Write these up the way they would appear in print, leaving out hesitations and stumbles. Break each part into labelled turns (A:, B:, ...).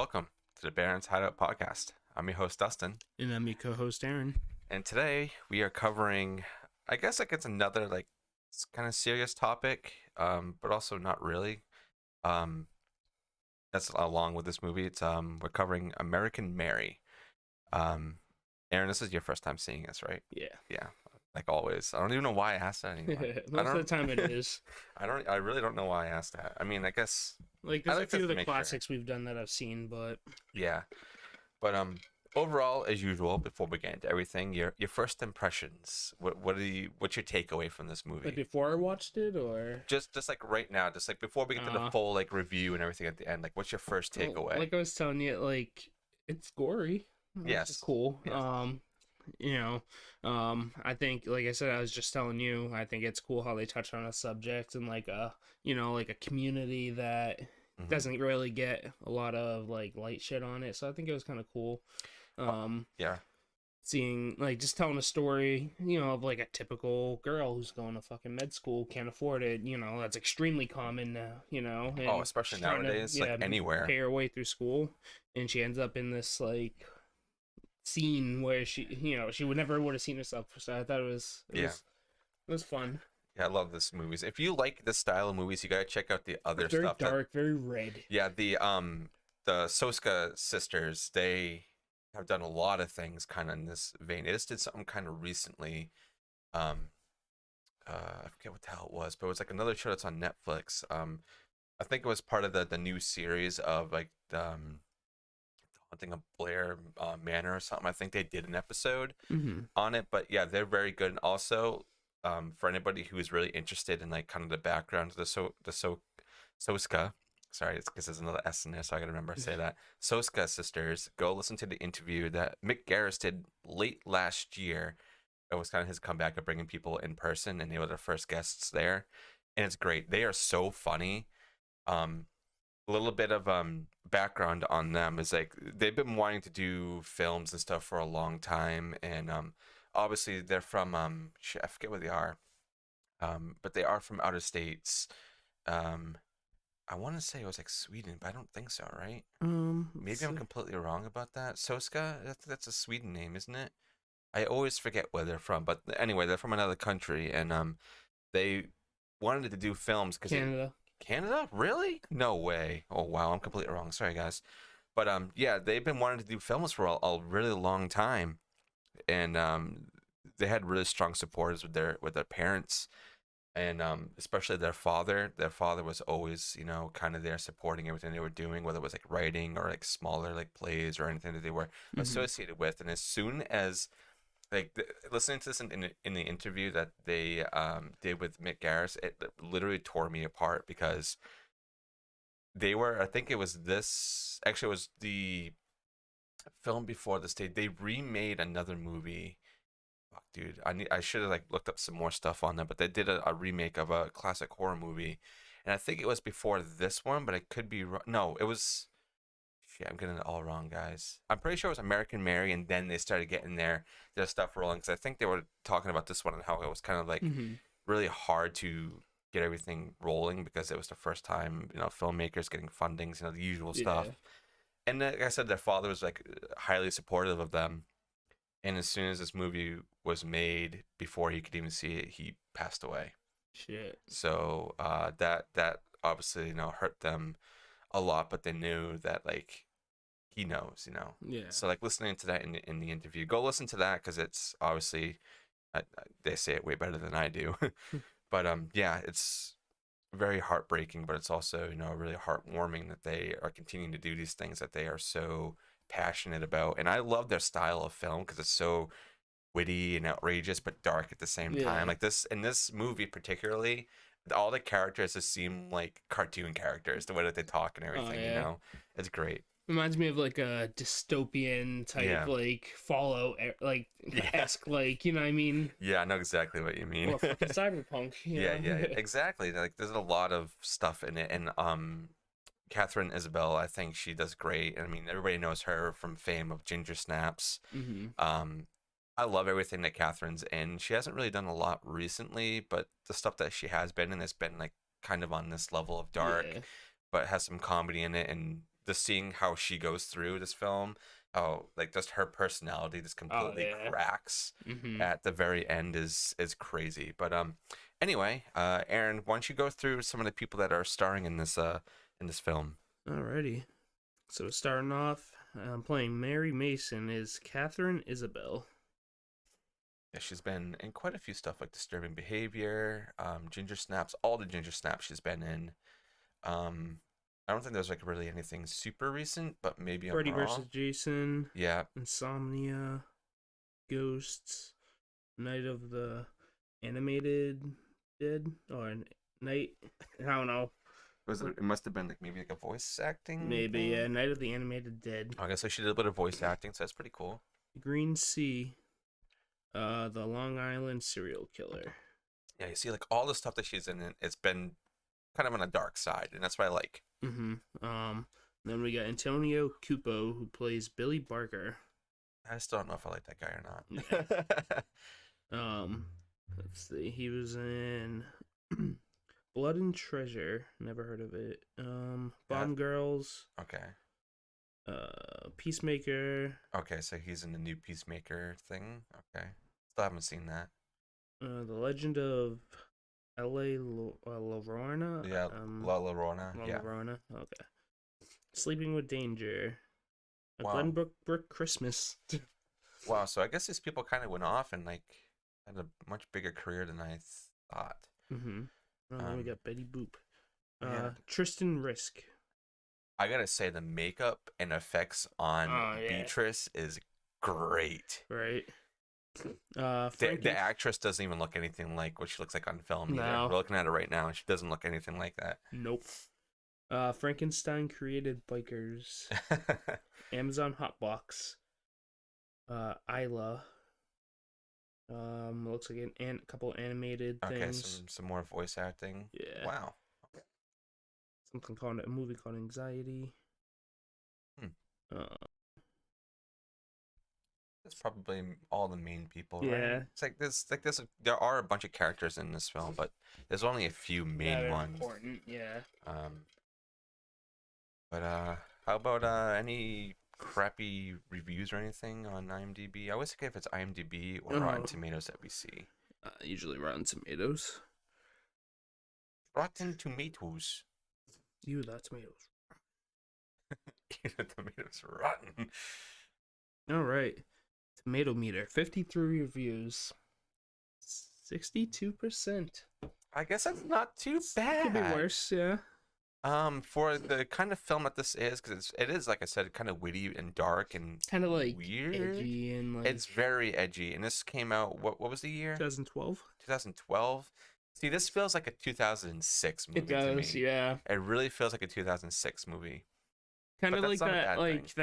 A: Welcome to the Baron's Hideout podcast. I'm your host, Dustin.
B: And I'm your co-host, Aaron.
A: And today we are covering, I guess like it's another like kind of serious topic, but also not really. Um, that's along with this movie. It's we're covering American Mary. Um, Aaron, this is your first time seeing this, right?
B: Yeah.
A: Yeah, like always. I don't even know why I asked that anymore.
B: Most of the time it is.
A: I really don't know why I asked that. I mean, I guess
B: Like,
A: I
B: there's
A: like
B: a few
A: to
B: of the
A: make
B: classics we've done that I've seen, but...
A: Yeah. But overall, as usual, before we get into everything, your first impressions. What's your takeaway from this movie?
B: Like, before I watched it, or...
A: Just like right now, just like before we get to the full like review and everything at the end, like what's your first takeaway?
B: Like I was telling you, like, it's gory.
A: Yes.
B: It's cool.
A: Yes.
B: I think, like I said, I was just telling you, I think it's cool how they touch on a subject and like a community that doesn't really get a lot of like light shit on it. So I think it was kind of cool.
A: Yeah.
B: Seeing like just telling a story, of like a typical girl who's going to fucking med school, can't afford it. That's extremely common now. And
A: especially
B: she's trying
A: nowadays, like anywhere.
B: Pay her way through school, and she ends up in this like scene where she would never would have seen herself. So I thought it was fun.
A: Yeah, I love this movies. If you like this style of movies, you gotta check out the other
B: very
A: stuff.
B: Very dark, very red.
A: Yeah, the Soska sisters, they have done a lot of things kind of in this vein. They just did something kind of recently. I forget what the hell it was, but it was like another show that's on Netflix. I think it was part of the new series of like the Haunting of Blair Manor or something. I think they did an episode on it, but yeah, they're very good. And also, for anybody who is really interested in like kind of the background of the Soska. Sorry, it's because there's another S in there, so I gotta remember to say that. Soska sisters, go listen to the interview that Mick Garris did late last year. It was kind of his comeback of bringing people in person, and they were the first guests there. And it's great. They are so funny. A little bit of background on them is like they've been wanting to do films and stuff for a long time, and obviously they're from I forget where they are, but they are from outer states. I want to say it was like Sweden, but I don't think so, right? Maybe I'm completely wrong about that. Soska, that's a Sweden name, isn't it? I always forget where they're from, but anyway, they're from another country, and they wanted to do films because
B: Canada.
A: Canada, really? No way! Oh wow, I'm completely wrong. Sorry, guys, but yeah, they've been wanting to do films for a really long time, and they had really strong supporters with their parents. And especially their father was always kind of there supporting everything they were doing, whether it was like writing or like smaller like plays or anything that they were associated with. And as soon as like listening to this in the interview that they did with Mick Garris, it literally tore me apart because they were, I think it was the film before this. They remade another movie. Fuck, dude, I should have like looked up some more stuff on them, but they did a remake of a classic horror movie, and I think it was before this one, but I could be wrong. No, it was. Shit, I'm getting it all wrong, guys. I'm pretty sure it was American Mary, and then they started getting their stuff rolling because I think they were talking about this one and how it was kind of like really hard to get everything rolling because it was the first time filmmakers getting fundings, the usual stuff. And like I said, their father was like highly supportive of them. And as soon as this movie was made, before he could even see it, he passed away.
B: Shit.
A: So that obviously hurt them a lot, but they knew that like he knows,
B: Yeah.
A: So like listening to that in the interview, go listen to that because it's obviously they say it way better than I do. But yeah, it's very heartbreaking, but it's also really heartwarming that they are continuing to do these things that they are so passionate about. And I love their style of film because it's so witty and outrageous but dark at the same time. Like this in this movie particularly, all the characters just seem like cartoon characters, the way that they talk and everything. It's great.
B: Reminds me of like a dystopian type like Fallout like esque, like, you know what I mean?
A: Yeah, I know exactly what you mean.
B: Or fucking cyberpunk.
A: Yeah, exactly. Like there's a lot of stuff in it, and Catherine Isabel, I think she does great. I mean, everybody knows her from fame of Ginger Snaps. I love everything that Catherine's in. She hasn't really done a lot recently, but the stuff that she has been in has been like kind of on this level of dark, but has some comedy in it. And just seeing how she goes through this film, how like just her personality just
B: Oh
A: completely
B: yeah.
A: cracks
B: Mm-hmm.
A: at the very end is crazy. But anyway, Aaron, why don't you go through some of the people that are starring in this film?
B: Alrighty. So starting off, playing Mary Mason is Catherine Isabel.
A: Yeah, she's been in quite a few stuff like Disturbing Behavior, Ginger Snaps, all the Ginger Snaps she's been in. Um, I don't think there's like really anything super recent, but maybe I'm
B: Freddy vs.
A: wrong.
B: Jason,
A: Yeah.
B: Insomnia, Ghosts, Night of the Animated Dead, or Night. I don't know.
A: It must have been like maybe like a voice acting
B: Maybe,
A: thing.
B: yeah. Night of the Animated Dead.
A: I guess like she did a bit of voice acting, so that's pretty cool.
B: Green Sea, the Long Island Serial Killer.
A: Yeah, you see like all the stuff that she's in, it's been kind of on a dark side, and that's what I like.
B: Mm-hmm. Then we got Antonio Cupo, who plays Billy Barker.
A: I still don't know if I like that guy or
B: Yeah.
A: not.
B: Let's see. He was in Blood and Treasure. Never heard of it. Bomb Girls.
A: Okay.
B: Peacemaker.
A: Okay, so he's in the new Peacemaker thing. Okay. Still haven't seen that.
B: The Legend of L.A. Lorna.
A: Yeah, La Llorona.
B: La
A: Yeah.
B: Llorona. Okay. Sleeping with Danger.
A: Wow.
B: Glenbrook Christmas.
A: Wow, so I guess these people kind of went off and like had a much bigger career than I thought.
B: Mm-hmm. We got Betty Boop.
A: Yeah.
B: Tristan Risk.
A: I gotta say the makeup and effects on Beatrice is great.
B: Right.
A: The actress doesn't even look anything like what she looks like on film either.
B: No.
A: We're looking at her right now and she doesn't look anything like that.
B: Nope. Frankenstein created bikers. Amazon Hotbox. Isla. Looks like a couple animated things.
A: Okay, some more voice acting.
B: Yeah.
A: Wow.
B: Something called a movie called Anxiety.
A: That's probably all the main people,
B: yeah.
A: right? It's like this. There are a bunch of characters in this film, but there's only a few main ones.
B: Important, yeah.
A: But how about any crappy reviews or anything on IMDb? I always forget if it's IMDb or Rotten Tomatoes that we see.
B: Usually Rotten Tomatoes.
A: Rotten Tomatoes.
B: Ew, that tomatoes.
A: The tomatoes are rotten.
B: All right. Tomato meter, 53 reviews. 62%.
A: I guess that's not too bad.
B: Could be worse, yeah.
A: For the kind of film that this is, because it is, like I said, kind of witty and dark and
B: kind of like
A: weird,
B: edgy and like.
A: It's very edgy, and this came out. What was the year?
B: 2012.
A: 2012. See, this feels like a 2006 movie.
B: It does,
A: to me.
B: yeah.
A: It really feels like a 2006 movie.
B: Kind of like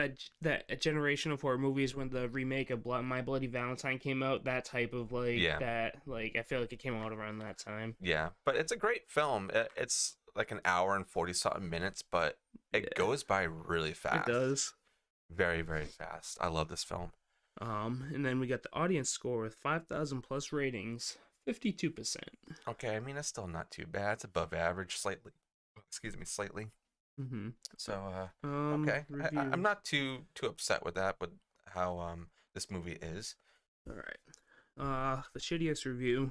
B: that generation of horror movies when the remake of My Bloody Valentine came out. That type of that I feel like it came out around that time.
A: Yeah, but it's a great film. It's like an hour and 40-something minutes, but it goes by really fast.
B: It does.
A: Very, very fast. I love this film.
B: And then we got the audience score with 5,000 plus ratings, 52%.
A: Okay, I mean that's still not too bad. It's above average, slightly. Excuse me, slightly.
B: Mm-hmm.
A: So okay, I'm not too upset with that, with how this movie is.
B: All right. The shittiest review.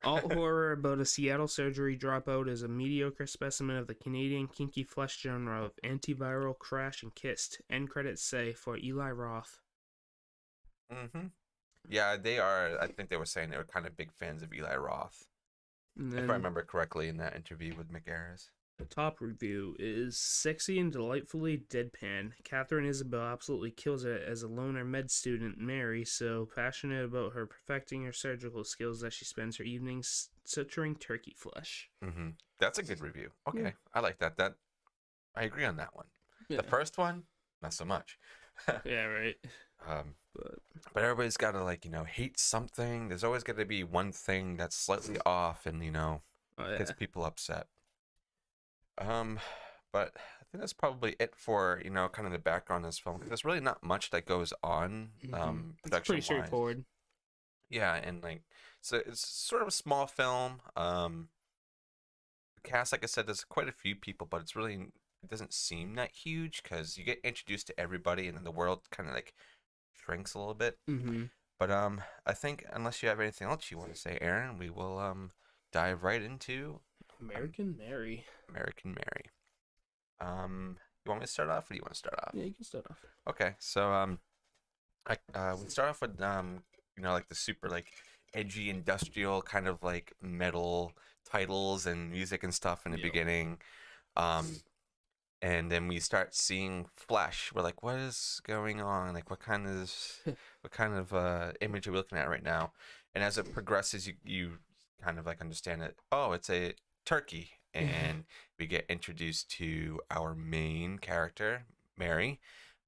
B: Alt horror about a Seattle surgery dropout is a mediocre specimen of the Canadian kinky flesh genre of antiviral crash and kissed. End credits say for Eli Roth.
A: Mm-hmm. Yeah, they are. I think they were saying they were kind of big fans of Eli Roth. If I remember correctly in that interview with McGarris.
B: The top review is sexy and delightfully deadpan. Catherine Isabel absolutely kills it as a loner med student, Mary, so passionate about her perfecting her surgical skills that she spends her evenings suturing turkey flesh.
A: Mm-hmm. That's a good review. Okay, yeah. I like that. I agree on that one. Yeah. The first one, not so much.
B: Yeah, right.
A: But everybody's got to hate something. There's always got to be one thing that's slightly off and gets people upset. But I think that's probably it for kind of the background of this film. There's really not much that goes on. Production
B: it's pretty straightforward.
A: Yeah, and so it's sort of a small film. The cast, like I said, there's quite a few people, but it's really it doesn't seem that huge because you get introduced to everybody, and then the world kind of like shrinks a little bit.
B: Mm-hmm.
A: But I think unless you have anything else you want to say, Aaron, we will dive right into
B: American Mary.
A: American Mary. You want me to start off, or do you want to start off?
B: Yeah, you can start off.
A: Okay, so we start off with like the super like edgy industrial kind of like metal titles and music and stuff in the beginning. And then we start seeing flesh. We're like, what is going on? Like, what kind of image are we looking at right now? And as it progresses, you kind of like understand it. Oh, it's a turkey, and we get introduced to our main character, Mary,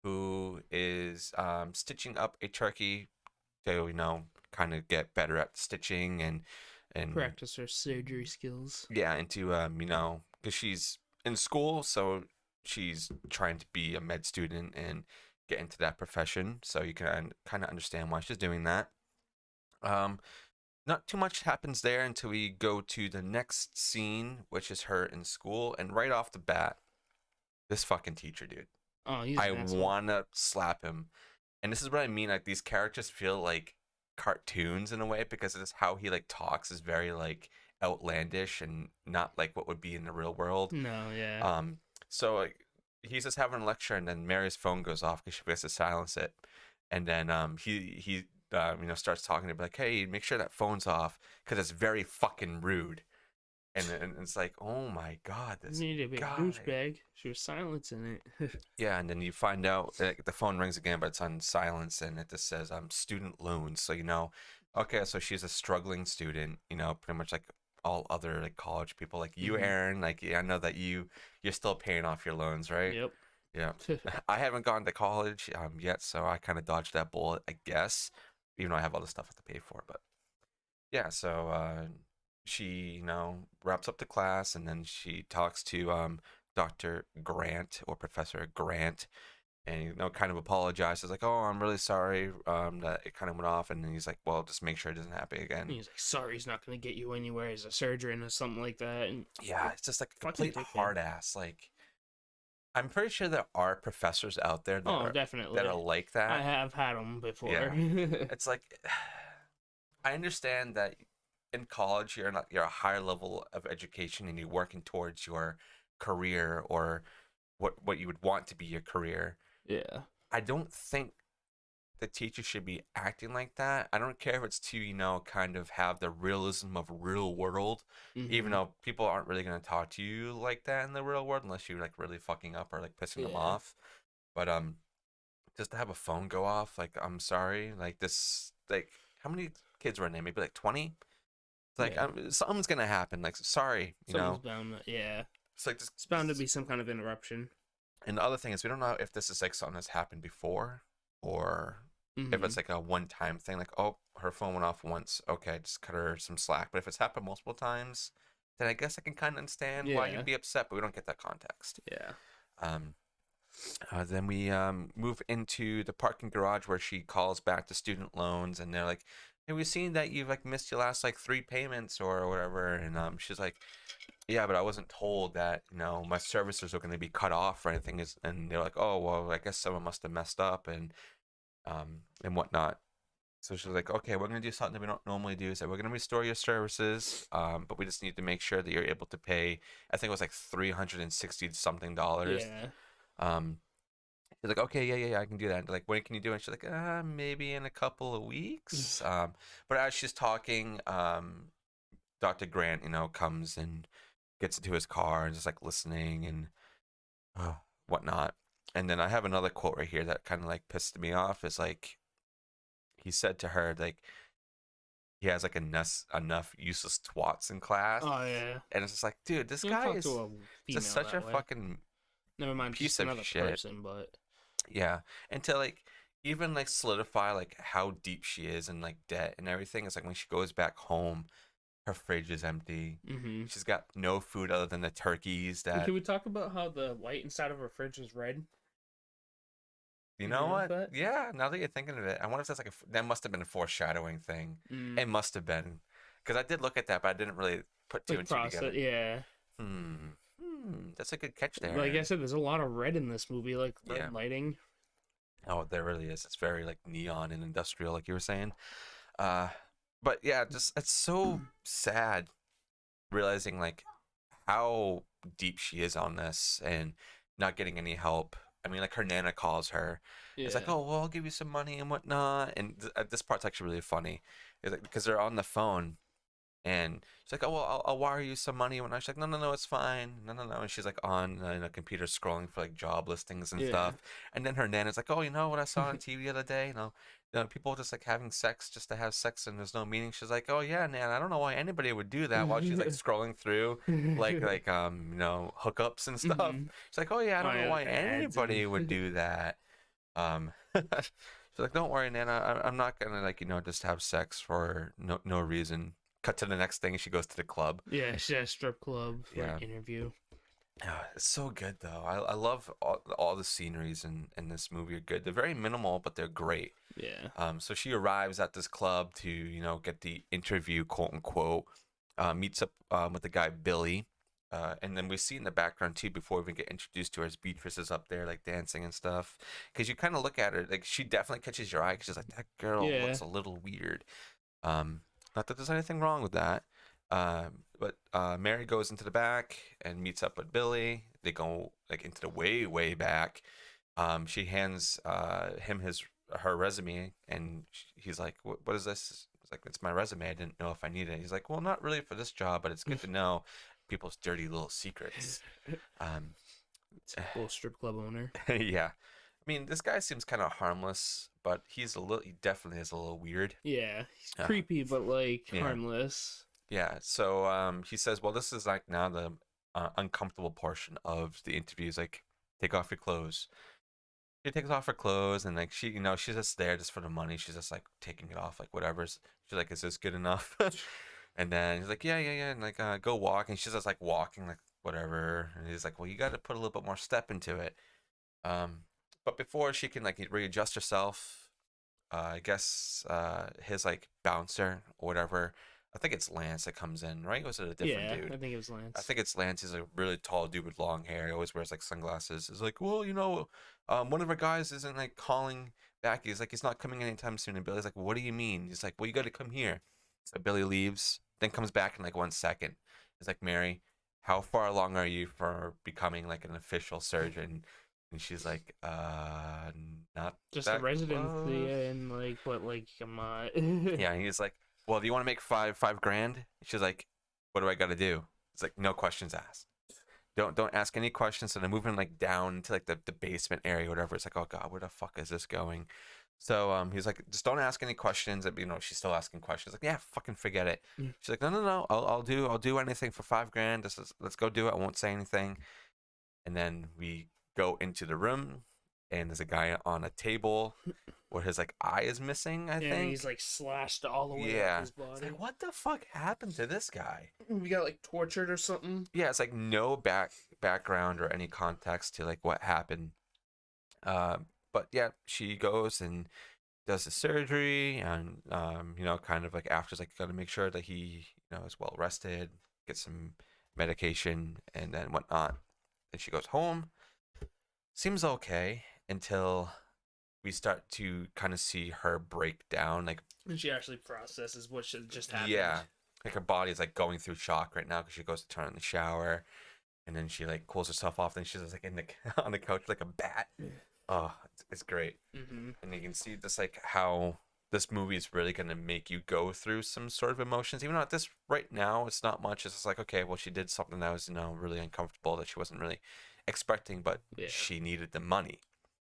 A: who is stitching up a turkey to kind of get better at stitching and
B: practice her surgery skills.
A: Yeah, into because she's in school, so she's trying to be a med student and get into that profession. So you can kind of understand why she's doing that. Not too much happens there until we go to the next scene, which is her in school, and right off the bat, this fucking teacher, dude.
B: Oh, he's
A: I wanna slap him. And this is what I mean, like these characters feel like cartoons in a way because it's how he like talks is very like outlandish and not like what would be in the real world.
B: No, yeah.
A: So like, he's just having a lecture, and then Mary's phone goes off because she forgets to silence it, and then he starts talking to her like, hey, make sure that phone's off because it's very fucking rude. And it's like, oh my god, this
B: you need a big
A: guy.
B: douchebag. She was silencing it.
A: Yeah, and then you find out the phone rings again, but it's on silence, and it just says student loans. So okay, so she's a struggling student. Pretty much like all other like college people, like you, Aaron. Like, yeah, I know that you're still paying off your loans, right?
B: Yep.
A: Yeah. I haven't gone to college yet, so I kind of dodged that bullet, I guess. Even though I have other stuff to pay for, but yeah. So she wraps up the class, and then she talks to Dr. Grant or Professor Grant, and kind of apologizes, like, oh, I'm really sorry that it kind of went off. And then he's like, well, just make sure it doesn't happen again.
B: And he's like, sorry, he's not going to get you anywhere as a surgeon or something like that. And
A: yeah, it's just like a complete hard ass. Like, I'm pretty sure there are professors out there that
B: definitely
A: that are like that.
B: I have had them before.
A: Yeah. It's like, I understand that in college you're a higher level of education and you're working towards your career or what you would want to be your career.
B: Yeah.
A: I don't think the teacher should be acting like that. I don't care if it's to kind of have the realism of real world, even though people aren't really going to talk to you like that in the real world unless you're like really fucking up or like pissing them off. But just to have a phone go off, like, I'm sorry, like this, like, how many kids were in there? Maybe like 20. Like, something's gonna happen. Like, sorry,
B: Something's bound. Yeah.
A: It's like this.
B: It's bound to be some kind of interruption.
A: And the other thing is, we don't know if this is like something that's happened before, or if it's like a one-time thing. Like, oh, her phone went off once. Okay, just cut her some slack. But if it's happened multiple times, then I guess I can kind of understand why you'd be upset. But we don't get that context.
B: Yeah.
A: Then we move into the parking garage where she calls back the student loans, and they're like, hey, we've seen that you've like missed your last like 3 payments or whatever. And she's like, yeah, but I wasn't told that my services are going to be cut off or anything. And they're like, oh, well, I guess someone must have messed up and whatnot. So she's like, okay, we're going to do something that we don't normally do. So we're going to restore your services, but we just need to make sure that you're able to pay, I think it was like $360 something.
B: Yeah.
A: He's like, okay, yeah, I can do that. And like, when can you do it? And she's like, maybe in a couple of weeks. But as she's talking, Dr. Grant, comes and gets into his car and just like listening and whatnot. And then I have another quote right here that kind of like pissed me off. It's like, he said to her, like, he has like enough useless twats in class.
B: Oh yeah.
A: And it's just like, dude, this guy is just such a fucking
B: never mind
A: piece of shit.
B: Person, but
A: yeah, and to like even like solidify like how deep she is in like debt and everything. It's like when she goes back home, her fridge is empty. She's got no food other than the turkeys.
B: Can we talk about how the light inside of her fridge is red?
A: You know what? Yeah, now that you're thinking of it, I wonder if that's like that must have been a foreshadowing thing. It must have been, because I did look at that, but I didn't really put two and two together.
B: Yeah.
A: That's a good catch there.
B: Like I said, there's a lot of red in this movie, like red lighting.
A: Oh, there really is. It's very like neon and industrial, like you were saying. Uh, but yeah, just it's so sad realizing like how deep she is on this and not getting any help. I mean, like her nana calls her. It's like,
B: Yeah.
A: oh, well, I'll give you some money and whatnot. And this part's actually really funny, is like because they're on the phone and she's like, oh, well, I'll wire you some money. When I was like, no, no, no, it's fine. No, no, no. And she's like on a computer scrolling for like job listings and
B: Yeah.
A: stuff. And then her nana's like, oh, you know what I saw on TV the other day? People just like having sex just to have sex and there's no meaning. She's like, oh yeah, Nan, I don't know why anybody would do that while she's like scrolling through hookups and stuff.
B: Mhm.
A: She's like, oh yeah, I don't know why
B: like ads and-
A: anybody would do that. She's like, don't worry, Nana, I'm not gonna just have sex for no reason. Cut to the next thing. She goes to the club.
B: Yeah, she had a strip club for an interview.
A: It's so good though. I love all the sceneries in this movie are good. They're very minimal, but they're great.
B: Yeah.
A: So she arrives at this club to get the interview, quote unquote. Meets up with the guy Billy, and then we see in the background too before we even get introduced to her, as Beatrice is up there like dancing and stuff. Because you kind of look at her, like she definitely catches your eye. Because she's like, that girl looks a little weird. Not that there's anything wrong with that. But Mary goes into the back and meets up with Billy. They go like into the way, way back. She hands him her resume, and he's like, "What is this?" It's like, "It's my resume. I didn't know if I needed it." He's like, "Well, not really for this job, but it's good to know people's dirty little secrets."
B: It's a cool strip club owner.
A: Yeah, I mean, this guy seems kind of harmless, but he definitely is a little weird.
B: Yeah, he's creepy, but like harmless.
A: Yeah, so he says, well, this is like now the uncomfortable portion of the interview. He's like, take off your clothes. She takes off her clothes, and like she's just there just for the money. She's just like taking it off, like whatever. She's like, is this good enough? And then he's like, yeah, and like go walk. And she's just like walking, like whatever. And he's like, well, you got to put a little bit more step into it. But before she can like readjust herself, I guess his like bouncer or whatever. I think it's Lance that comes in, right? Or was it a different dude?
B: I think it was Lance.
A: I think it's Lance. He's a really tall dude with long hair. He always wears like sunglasses. He's like, well, one of our guys isn't like calling back. He's like, he's not coming anytime soon. And Billy's like, what do you mean? He's like, well, you got to come here. So Billy leaves, then comes back in like 1 second. He's like, Mary, how far along are you for becoming like an official surgeon? And she's like, not
B: just
A: that
B: a residency,
A: close.
B: and like, but like, I'm not.
A: Yeah, and he's like, well, do you want to make five grand? She's like, what do I got to do? It's like, no questions asked. Don't ask any questions. So they're moving like down to like the basement area, or whatever. It's like, oh god, where the fuck is this going? So he's like, just don't ask any questions. She's still asking questions. Like, yeah, fucking forget it. She's like, no, I'll do anything for 5 grand. Let's go do it. I won't say anything. And then we go into the room, and there's a guy on a table where his like eye is missing, I think.
B: And he's like slashed all the way up his body.
A: It's like, what the fuck happened to this guy?
B: We got like tortured or something.
A: Yeah, it's like no background or any context to like what happened. But yeah, she goes and does the surgery, and kind of like after's like gotta make sure that he is well rested, get some medication, and then whatnot. Then she goes home. Seems okay until we start to kind of see her break down, like,
B: and she actually processes what just happened.
A: Yeah, like her body is like going through shock right now because she goes to turn on the shower, and then she like cools herself off. Then she's like on the couch like a bat. Oh, it's great.
B: Mm-hmm.
A: And you can see just like how this movie is really gonna make you go through some sort of emotions, even though at this right now it's not much. It's just like, okay, well, she did something that was really uncomfortable that she wasn't really expecting, but she needed the money.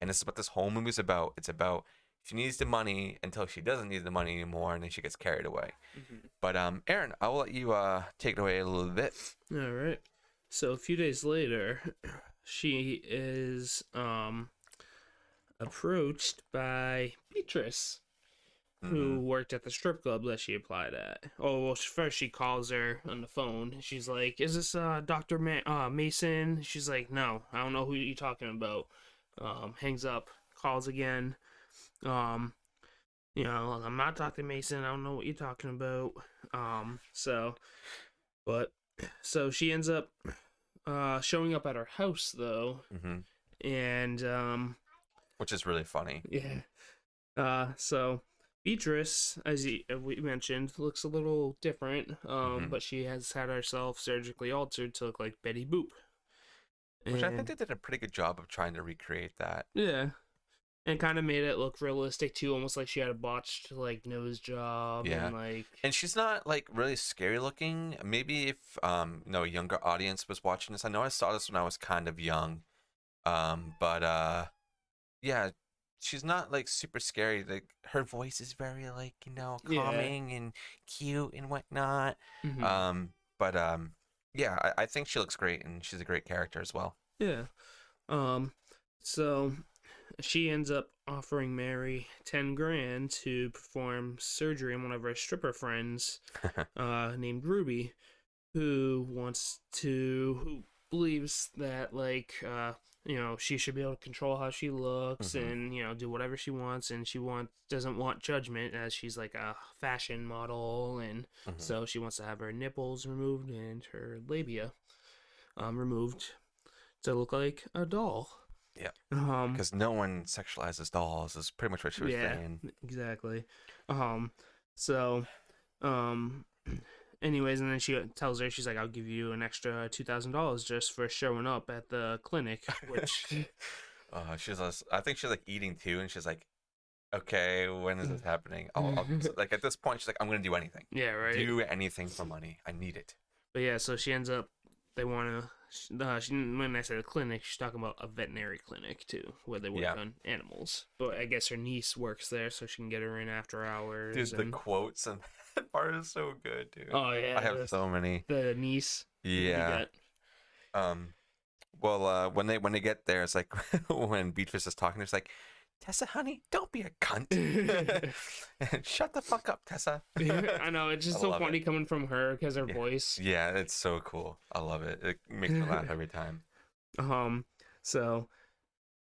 A: And this is what this whole movie is about. It's about she needs the money until she doesn't need the money anymore, and then she gets carried away. Mm-hmm. But Aaron, I'll let you take it away a little bit.
B: All right. So a few days later, she is approached by Beatrice, who worked at the strip club that she applied at. Oh, well, first she calls her on the phone. She's like, is this Dr. Mason? She's like, no, I don't know who you're talking about. Hangs up, calls again. I'm not Dr. Mason. I don't know what you're talking about. So she ends up showing up at her house though,
A: Mm-hmm.
B: and
A: Which is really funny.
B: yeah. So Beatrice, as we mentioned, looks a little different.
A: Mm-hmm.
B: But she has had herself surgically altered to look like Betty Boop.
A: Which I think
B: And
A: they did a pretty good job of trying to recreate that.
B: yeah, and kind of made it look realistic too, almost like she had a botched like nose job
A: Yeah.
B: and like
A: And she's not like really scary looking. Maybe if a younger audience was watching this. I know I saw this when I was kind of young. But yeah, she's not like super scary. Like her voice is very like,
B: yeah.
A: calming and cute and whatnot.
B: Hmm.
A: But yeah, I think she looks great and she's a great character as well.
B: Yeah. Um, so she ends up offering Mary 10 grand to perform surgery on one of her stripper friends, named Ruby, who believes that she should be able to control how she looks
A: Hmm.
B: and do whatever she wants, and doesn't want judgment as she's like a fashion model, and
A: Hmm.
B: so she wants to have her nipples removed and her labia removed to look like a doll.
A: Yeah,
B: Um,
A: because no one sexualizes dolls is pretty much what she was
B: yeah,
A: saying.
B: exactly. Um, so, um, anyways, and then she tells her, she's like, "I'll give you an extra $2,000 just for showing up at the clinic," which,
A: I think she's like eating too, and she's like, okay, when is this happening? So, like at this point, she's like, I'm gonna do anything.
B: yeah, right.
A: Do anything for money. I need it.
B: But yeah, so she ends up. They want to. When I say the clinic, she's talking about a veterinary clinic too, where they work
A: Yeah.
B: on animals. But I guess her niece works there, so she can get her in after hours.
A: Dude, the quotes and that part is so good, dude.
B: Oh yeah,
A: I have so many.
B: the niece.
A: Yeah. Well, when they get there, it's like when Beatrice is talking, it's like, Tessa, honey, don't be a cunt. Shut the fuck up, Tessa.
B: I know, it's just
A: I
B: so
A: love
B: funny
A: it.
B: coming from her because her
A: Yeah.
B: voice.
A: Yeah, it's so cool. I love it. It makes me laugh every time.
B: So,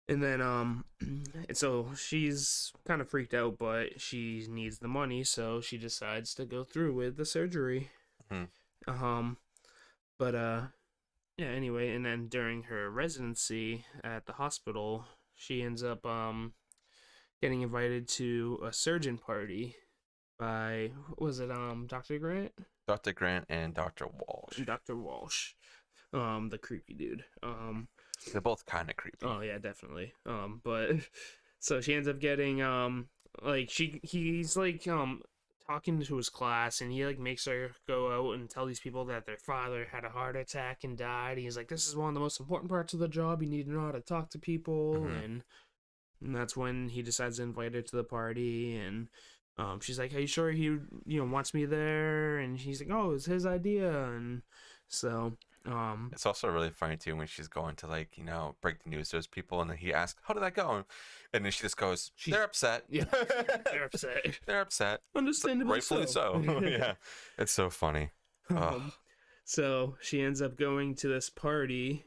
B: and then and so she's kind of freaked out, but she needs the money, so she decides to go through with the surgery.
A: Mhm.
B: But yeah. Anyway, and then during her residency at the hospital, she ends up getting invited to a surgeon party by, was it Dr. Grant?
A: Dr. Grant and Dr. Walsh.
B: Dr. Walsh, the creepy dude.
A: They're both kind of creepy.
B: Oh yeah, definitely. But so she ends up getting he's like talking to his class, and he like makes her go out and tell these people that their father had a heart attack and died. He's like, this is one of the most important parts of the job. You need to know how to talk to people,
A: Mhm.
B: and that's when he decides to invite her to the party. And she's like, are you sure he wants me there? And he's like, oh, it's his idea. And so
A: It's also really funny too when she's going to like, break the news to those people, and then he asks, how did that go? And then she just goes, they're upset.
B: Yeah, they're upset.
A: They're upset.
B: Understandably
A: Rightfully so. Yeah. It's so funny.
B: So she ends up going to this party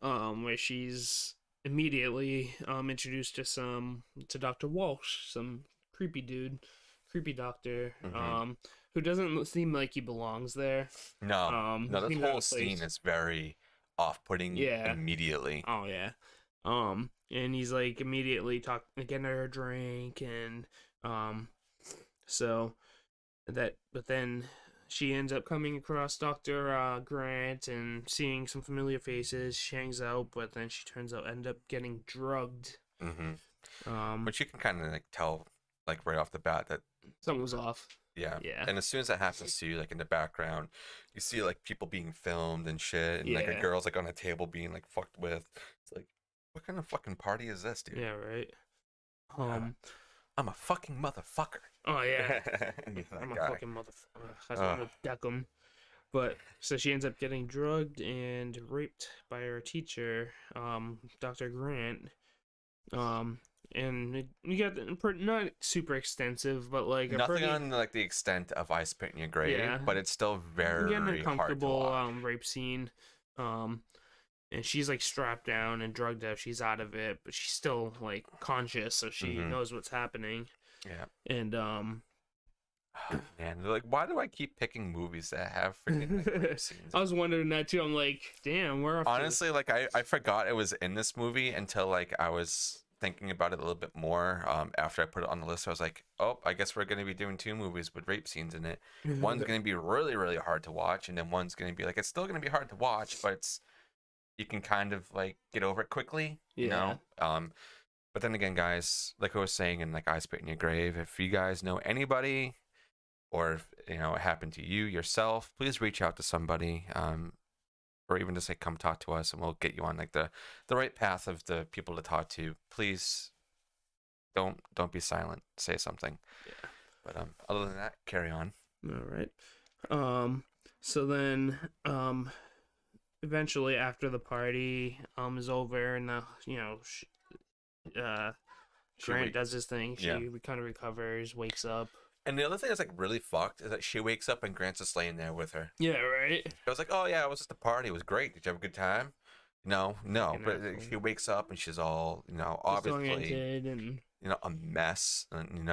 B: where she's immediately introduced to Dr. Walsh, some creepy doctor,
A: Mhm.
B: who doesn't seem like he belongs there.
A: No, this
B: seems out
A: whole
B: of
A: scene
B: place.
A: is very off-putting
B: Yeah.
A: immediately.
B: Oh yeah. And he's like immediately getting her a drink, and so but then she ends up coming across Dr. Grant and seeing some familiar faces. She hangs out, but then she end up getting drugged.
A: Mm-hmm. But you can kind of like tell, like right off the bat that
B: Something was off.
A: yeah.
B: Yeah.
A: And as soon as that happens to you, like in the background, you see like people being filmed and shit, and like a
B: Yeah.
A: girl's like on a table being like fucked with. It's like, what kind of fucking party is this, dude?
B: Yeah, right.
A: I'm a fucking motherfucker.
B: Oh yeah.
A: Yeah, that
B: I'm a
A: guy.
B: fucking motherfucker. That's what I'm duck 'em. But so she ends up getting drugged and raped by her teacher, Dr. Grant. And you got not super extensive, but like
A: Nothing on like the extent of I Spit in Your Grave,
B: Yeah.
A: but it's still very
B: getting
A: hard to
B: uncomfortable
A: watch.
B: rape scene. And she's like strapped down and drugged out. She's out of it, but she's still like conscious, so she
A: Mhm.
B: knows what's happening.
A: Yeah.
B: And
A: Oh, man, they're like, why do I keep picking movies that have freaking like rape scenes?
B: I was wondering that too. I'm like, damn, we're off
A: Honestly, like I forgot it was in this movie until like I was thinking about it a little bit more. After I put it on the list, I was like, oh, I guess we're gonna be doing two movies with rape scenes in it. One's
B: to.
A: gonna be really, really hard to watch, and then one's gonna be like, it's still gonna be hard to watch, but it's you can kind of like get over it quickly, you
B: Yeah.
A: know. But then again, guys, like I was saying in like I Spit in Your Grave, if you guys know anybody or if, you know, it happened to you yourself, please reach out to somebody, or even just like come talk to us, and we'll get you on like the right path of the people to talk to. Please don't be silent. Say something.
B: Yeah.
A: But other than that, carry on.
B: All right. So then eventually after the party is over and the Grant does his thing. She
A: Yeah.
B: kind of recovers, wakes up.
A: And the other thing that's like really fucked is that she wakes up and Grant's just laying there with her.
B: Yeah, right.
A: I was like, oh yeah, it was just a party. It was great. Did you have a good time? No. But she wakes up and she's all, obviously,
B: Disoriented and
A: a mess. And,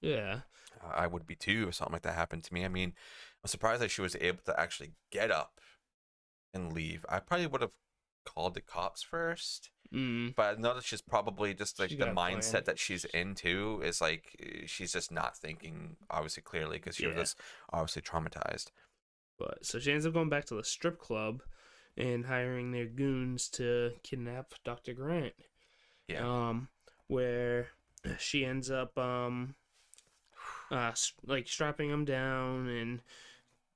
B: yeah.
A: I would be too if something like that happened to me. I mean, I'm surprised that she was able to actually get up and leave. I probably would have called the cops first. But I know that she's probably just like
B: She's
A: the
B: got a plan.
A: mindset that she's into is like she's just not thinking obviously clearly because she was just obviously traumatized.
B: But so she ends up going back to the strip club and hiring their goons to kidnap Dr. Grant.
A: Yeah.
B: Where she ends up like strapping him down and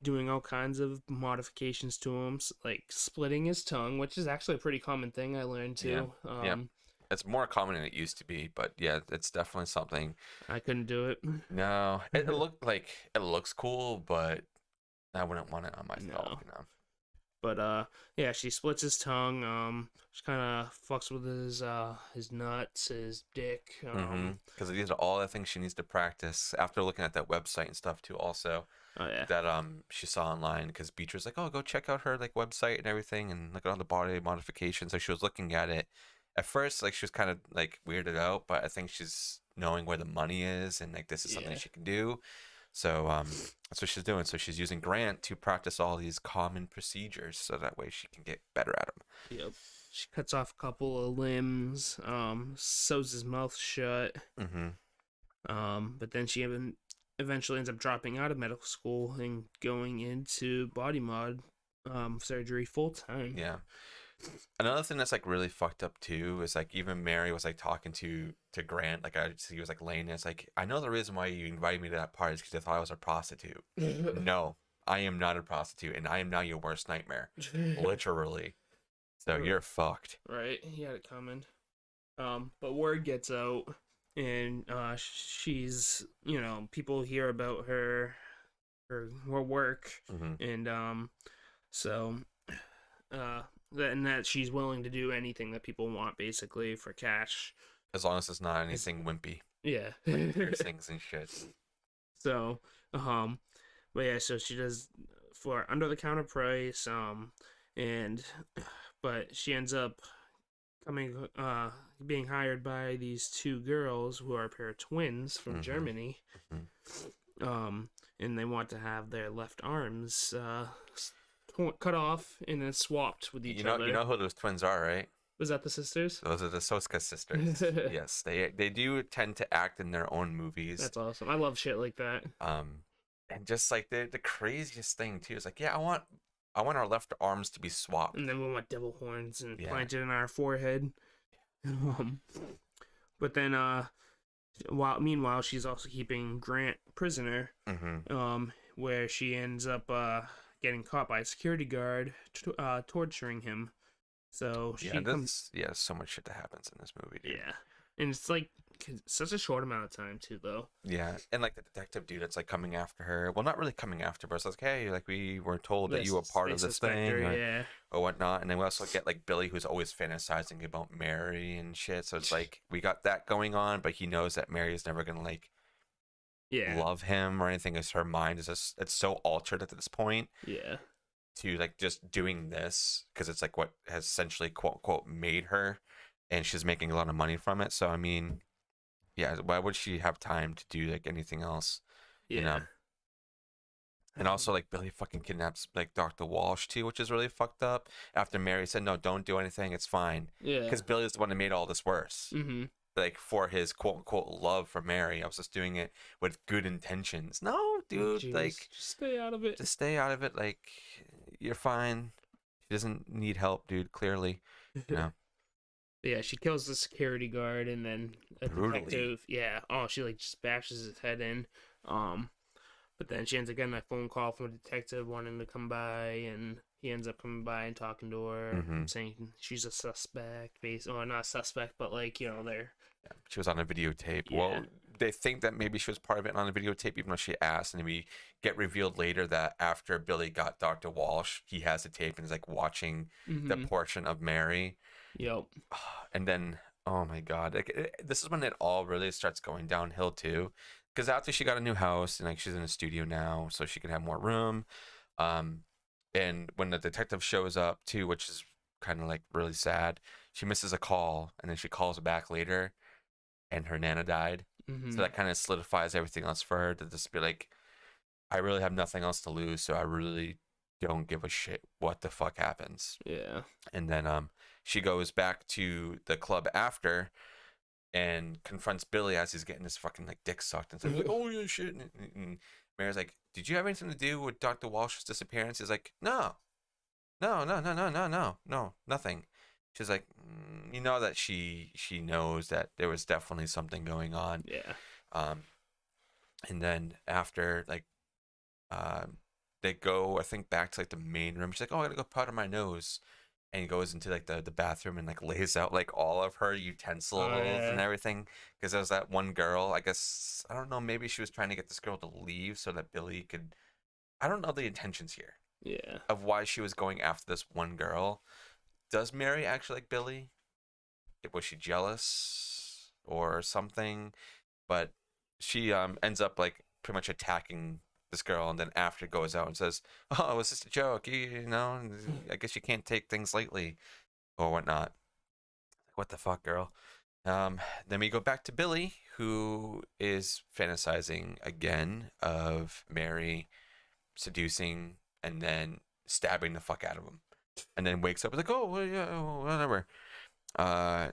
B: doing all kinds of modifications to him, like splitting his tongue, which is actually a pretty common thing I learned too.
A: Yeah. It's more common than it used to be, but yeah, it's definitely something.
B: I couldn't do it.
A: No, it looked like it looks cool, but I wouldn't want it on myself.
B: No. But yeah, she splits his tongue. She kind of fucks with his nuts, his dick.
A: Because these are all the things she needs to practice after looking at that website and stuff too. Also,
B: Oh yeah.
A: that she saw online because Beach was like, oh, go check out her like website and everything and look at all the body modifications. So she was looking at it. At first, like she was kind of like weirded out, but I think she's knowing where the money is and like this is something she can do. So that's what she's doing. So she's using Grant to practice all these common procedures so that way she can get better at them.
B: Yep. She cuts off a couple of limbs, sews his mouth shut. But then she eventually ends up dropping out of medical school and going into body mod surgery full time.
A: Yeah. Another thing that's like really fucked up too is like even Mary was like talking to Grant, like he was like laying there. It's like, I know the reason why you invited me to that party is because I thought I was a prostitute. No, I am not a prostitute, and I am now your worst nightmare, literally. So you're fucked.
B: Right, he had it coming. But word gets out, and she's people hear about her work, and so that she's willing to do anything that people want, basically, for cash.
A: As long as it's not anything wimpy.
B: Yeah.
A: Like piercings and shit.
B: So, but yeah, so she does for under the counter price, but she ends up being hired by these two girls who are a pair of twins from Germany. And they want to have their left arms cut off and then swapped with each other.
A: You know who those twins are, right?
B: Was that the sisters?
A: Those are the Soska sisters. Yes, they do tend to act in their own movies.
B: That's awesome. I love shit like that.
A: And just like the craziest thing too is like, yeah, I want our left arms to be swapped,
B: and then we want devil horns and planted in our forehead. But then meanwhile she's also keeping Grant prisoner, where she ends up getting caught by a security guard torturing him. So
A: so much shit that happens in this movie, dude.
B: Yeah, and it's like such a short amount of time too, though.
A: Yeah, and like the detective dude, it's like coming after her. Well, not really coming after, but it's like, hey, like we were told that you were part of this thing, or whatnot. And then we also get like Billy, who's always fantasizing about Mary and shit. So it's like we got that going on, but he knows that Mary is never gonna like love him or anything. As her mind is just it's so altered at this point.
B: Yeah.
A: To like just doing this because it's like what has essentially quote unquote made her, and she's making a lot of money from it. So I mean, yeah, why would she have time to do like anything else?
B: Yeah.
A: And also, like, Billy fucking kidnaps, like, Dr. Walsh, too, which is really fucked up. After Mary said, no, don't do anything, it's fine.
B: Yeah.
A: Because Billy is the one that made all this worse.
B: Mm-hmm.
A: Like, for his quote-unquote love for Mary. I was just doing it with good intentions. No, dude,
B: Jeez.
A: like,
B: Just stay out of it.
A: just stay out of it. Like, you're fine. She doesn't need help, dude, clearly. You know?
B: Yeah, she kills the security guard, and then a
A: Brutally.
B: detective. Yeah. Oh, she like just bashes his head in. But then she ends up getting that phone call from a detective wanting to come by, and he ends up coming by and talking to her, saying she's a suspect. Well, not a suspect, but like they're.
A: Yeah, she was on a videotape.
B: Yeah.
A: Well, they think that maybe she was part of it on a videotape, even though she asked. And we get revealed later that after Billy got Dr. Walsh, he has the tape and is like watching the portion of Mary.
B: Yep.
A: And then, oh my God, like, this is when it all really starts going downhill too. Because after she got a new house and like she's in a studio now, so she can have more room. And when the detective shows up too, which is kind of like really sad, she misses a call and then she calls back later, and her nana died. So that kind of solidifies everything else for her to just be like, I really have nothing else to lose, so I really don't give a shit what the fuck happens.
B: Yeah.
A: And then she goes back to the club after and confronts Billy as he's getting his fucking like dick sucked and says like, oh yeah, shit. And Mary's like, did you have anything to do with Dr. Walsh's disappearance? He's like, no, nothing. She's like, you know that she knows that there was definitely something going on.
B: Yeah.
A: And then after like, they go, I think, back to like the main room. She's like, oh, I gotta go powder my nose. And he goes into like the bathroom and like lays out like all of her utensils and everything. Because there was that one girl, I guess, I don't know, maybe she was trying to get this girl to leave so that Billy could, I don't know the intentions here.
B: Yeah.
A: Of why she was going after this one girl. Does Mary actually like Billy? Was she jealous or something? But she ends up like pretty much attacking this girl, and then after goes out and says, oh, it was just a joke, you know, I guess you can't take things lightly or whatnot. What the fuck, girl? Then we go back to Billy, who is fantasizing again of Mary seducing and then stabbing the fuck out of him, and then wakes up like, oh well, yeah, whatever.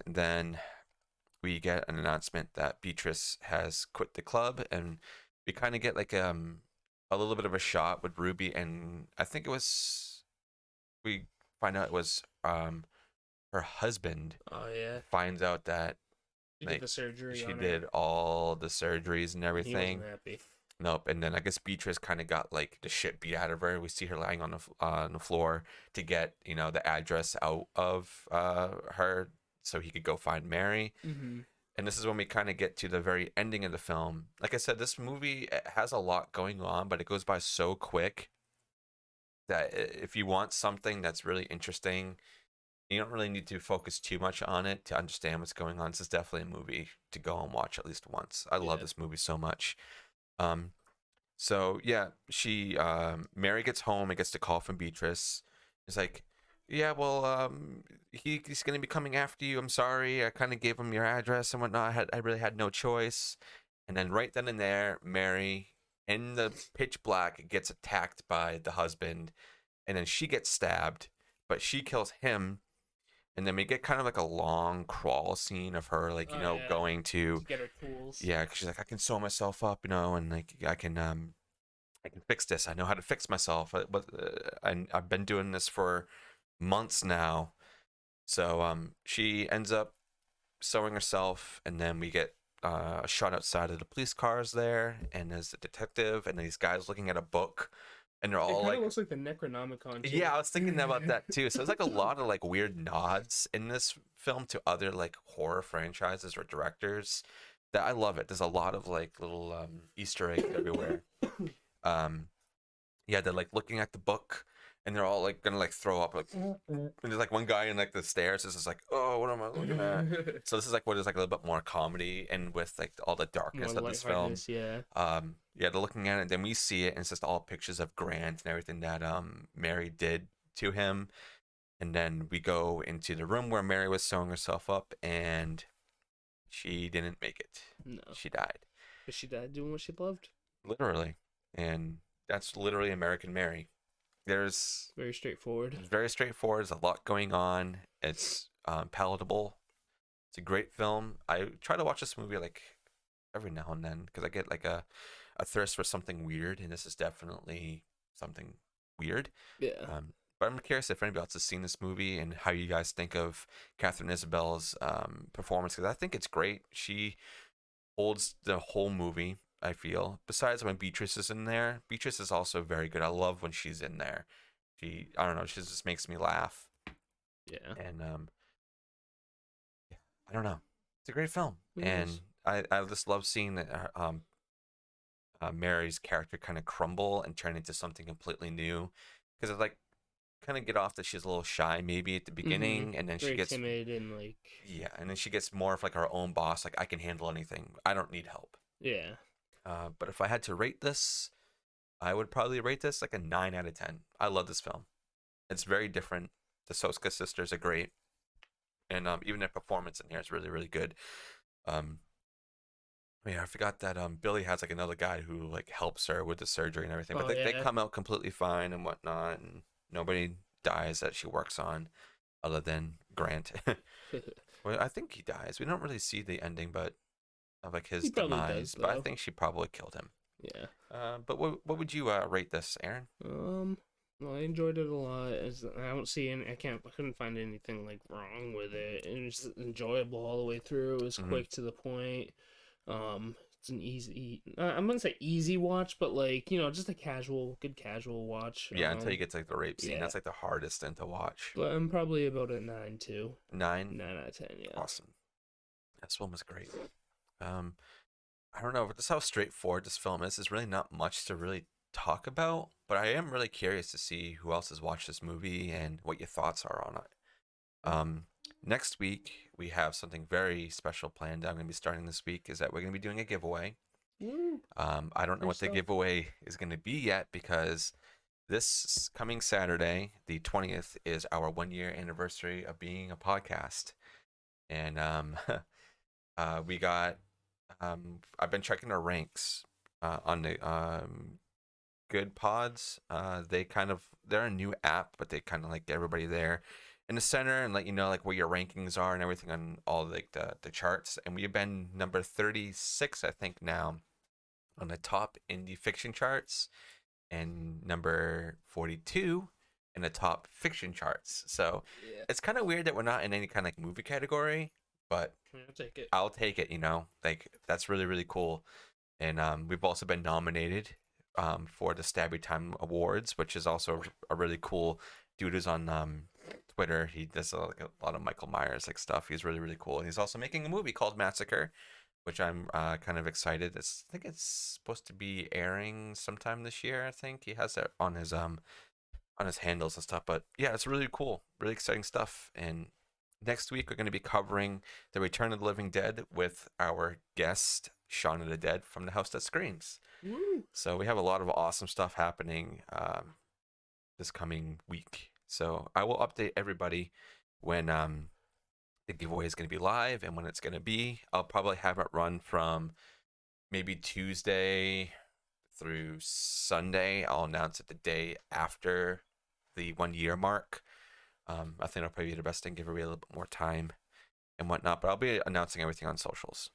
A: Then we get an announcement that Beatrice has quit the club, and we kind of get like a little bit of a shot with Ruby, and I think it was, we find out it was her husband.
B: Oh yeah.
A: Finds out that
B: She
A: like
B: did the surgery.
A: she
B: on
A: did
B: her.
A: all the surgeries and
B: He
A: everything.
B: wasn't happy.
A: Nope. And then I guess Beatrice kind of got like the shit beat out of her. We see her lying on the floor to get the address out of her so he could go find Mary. And this is when we kind of get to the very ending of the film. Like I said, this movie has a lot going on, but it goes by so quick that if you want something that's really interesting, you don't really need to focus too much on it to understand what's going on. This is definitely a movie to go and watch at least once. I love this movie so much. So yeah, Mary gets home and gets the call from Beatrice. It's like, yeah, well, he's gonna be coming after you. I'm sorry, I kind of gave him your address and whatnot. I really had no choice. And then right then and there, Mary, in the pitch black, gets attacked by the husband, and then she gets stabbed, but she kills him. And then we get kind of like a long crawl scene of her, like going to
B: get her tools.
A: Yeah, because she's like, I can sew myself up, and like I can fix this. I know how to fix myself. I've been doing this for months now. So she ends up sewing herself, and then we get a shot outside of the police cars there, and there's a detective and these guys looking at a book, and they're all like,
B: looks like the Necronomicon too.
A: Yeah, I was thinking about that too. So there's like a lot of like weird nods in this film to other like horror franchises or directors that I love it. There's a lot of like little Easter eggs everywhere. Yeah, they're like looking at the book, and they're all like gonna like throw up, like, and there's like one guy in like the stairs is just like, oh, what am I looking at? So this is like what is like a little bit more comedy, and with like all the darkness of this film.
B: Yeah.
A: Yeah, they're looking at it, and then we see it, and it's just all pictures of Grant and everything that Mary did to him. And then we go into the room where Mary was sewing herself up, and she didn't make it.
B: No.
A: She died.
B: But she died doing what she loved.
A: Literally. And That's literally American Mary. There's
B: Very straightforward.
A: It's very straightforward. There's a lot going on. It's palatable. It's a great film. I try to watch this movie like every now and then because I get like a thirst for something weird, and this is definitely something weird.
B: Yeah.
A: But I'm curious if anybody else has seen this movie and how you guys think of Catherine Isabel's performance, because I think it's great. She holds the whole movie, I feel. Besides when Beatrice is in there, Beatrice is also very good. I love when she's in there. I don't know, she just makes me laugh.
B: Yeah.
A: And yeah, I don't know. It's a great film,
B: It
A: and
B: is.
A: I just love seeing that Mary's character kind of crumble and turn into something completely new, because it's like kind of get off that she's a little shy maybe at the beginning, and then she
B: Very
A: gets
B: timid and like.
A: yeah, and then she gets more of like her own boss. Like I can handle anything. I don't need help.
B: Yeah.
A: But if I had to rate this, I would probably rate this like a 9 out of 10. I love this film. It's very different. The Soska sisters are great, and even their performance in here is really really good. I forgot that Billy has like another guy who like helps her with the surgery and everything, but
B: Oh,
A: they
B: yeah.
A: come out completely fine and whatnot, and nobody dies that she works on, other than Grant. Well, I think he dies. We don't really see the ending, but of like his
B: He probably does,
A: demise. But I
B: though.
A: think she probably killed him.
B: Yeah.
A: But what would you rate this, Aaron?
B: Well, I enjoyed it a lot. I don't see any. I couldn't find anything like wrong with it. It was just enjoyable all the way through. It was
A: Mm-hmm.
B: quick to the point. It's an easy. I'm gonna say easy watch, but like just a good casual watch.
A: Yeah, until you get to like the rape scene,
B: yeah.
A: that's like the hardest thing to watch.
B: But I'm probably about a 9 too.
A: 9.
B: 9 out of 10. Yeah.
A: Awesome. This one was great. I don't know, but this how straightforward this film is. There's really not much to really talk about, but I am really curious to see who else has watched this movie and what your thoughts are on it. Next week we have something very special planned. I'm going to be starting this week. Is that we're going to be doing a giveaway.
B: Woo.
A: I don't know what the giveaway is going to be yet, because this coming Saturday, the 20th, is our 1 year anniversary of being a podcast, and we got. I've been checking our ranks on the Good Pods. They're a new app, but they kind of like get everybody there in the center and let you know like where your rankings are and everything on all like the charts. And we've been number 36, I think, now on the top indie fiction charts, and number 42 in the top fiction charts. So
B: Yeah.
A: it's kind of weird that we're not in any kind of like movie category, but
B: I'll take it.
A: I'll take it. Like that's really really cool. And we've also been nominated for the Stabby Time Awards, which is also a really cool dude who's on Twitter. He does like a lot of Michael Myers like stuff. He's really really cool, and he's also making a movie called Massacre, which I'm kind of excited. I think it's supposed to be airing sometime this year. I think he has that on his handles and stuff. But yeah, it's really cool, really exciting stuff. And next week we're going to be covering The Return of the Living Dead with our guest Shaun of the Dead from The House That Screams.
B: Woo.
A: So we have a lot of awesome stuff happening this coming week. So I will update everybody when the giveaway is going to be live and when it's going to be. I'll probably have it run from maybe Tuesday through Sunday. I'll announce it the day after the 1 year mark. I think it'll probably be the best thing, give away a little bit more time and whatnot. But I'll be announcing everything on socials.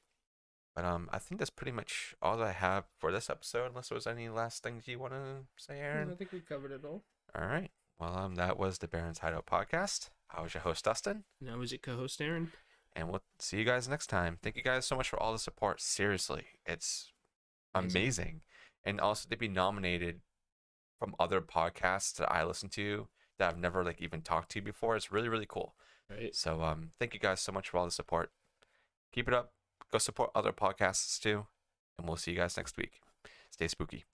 A: But I think that's pretty much all that I have for this episode, unless there was any last things you want to say, Aaron.
B: I think we covered it all.
A: All right. Well, that was the Baron's Hideout podcast. I was your host, Dustin.
B: And I was your co-host, Aaron.
A: And we'll see you guys next time. Thank you guys so much for all the support. Seriously, it's amazing. And also to be nominated from other podcasts that I listen to that I've never like even talked to before. It's really, really cool.
B: Right.
A: So thank you guys so much for all the support. Keep it up. Go support other podcasts too. And we'll see you guys next week. Stay spooky.